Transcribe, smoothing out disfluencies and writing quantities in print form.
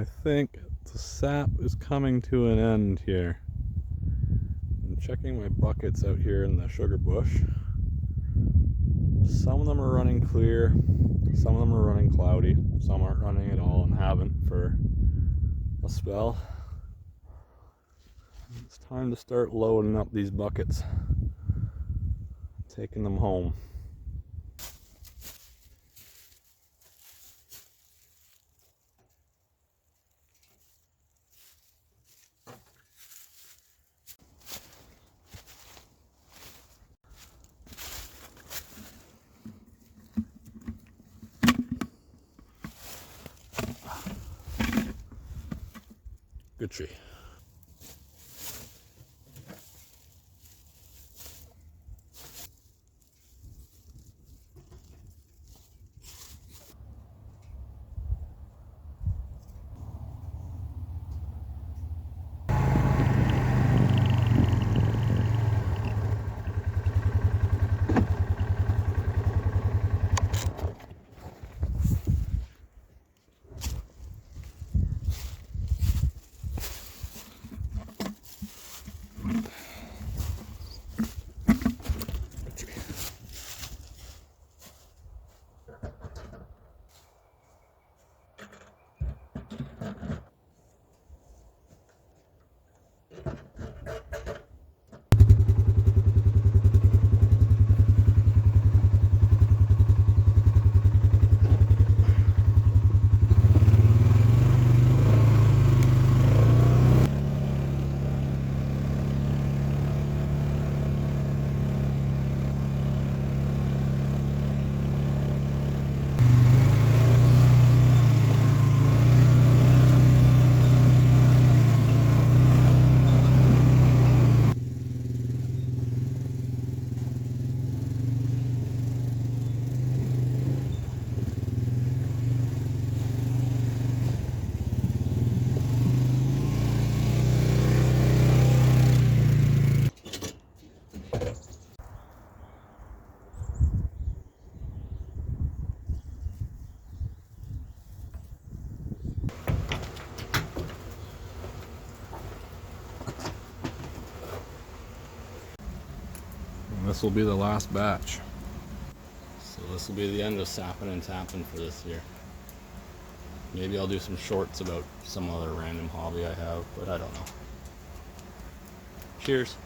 I think the sap is coming to an end here. I'm checking my buckets out here in the sugar bush. Some of them are running clear, some of them are running cloudy, some aren't running at all and haven't for a spell. It's time to start loading up these buckets, taking them home. Good tree. And this will be the last batch. So this will be the end of Sappin and Tappin for this year. Maybe I'll do some shorts about some other random hobby I have, but I don't know. Cheers.